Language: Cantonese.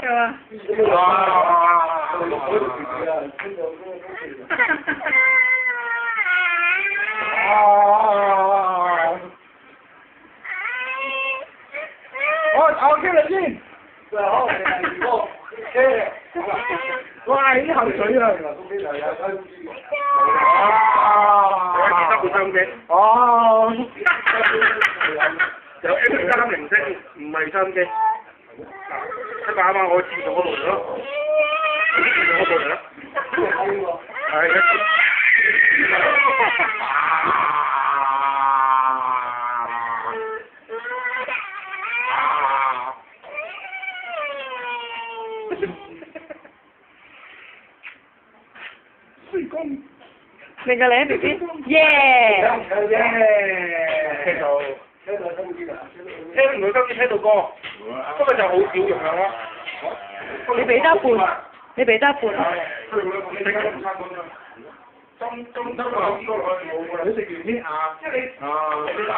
係嘛？我傾你先。哇！啲口水啊！哦。有 M3 0唔係收音機。一把嘛，我自動嗰部嚟咯。自動嗰部嚟咯。係。明㗎你 B B， 耶！聽到。聽唔到今次聽到歌，不過就好少用咯。你俾得一半，你俾得一半。你食完先啊！即係你。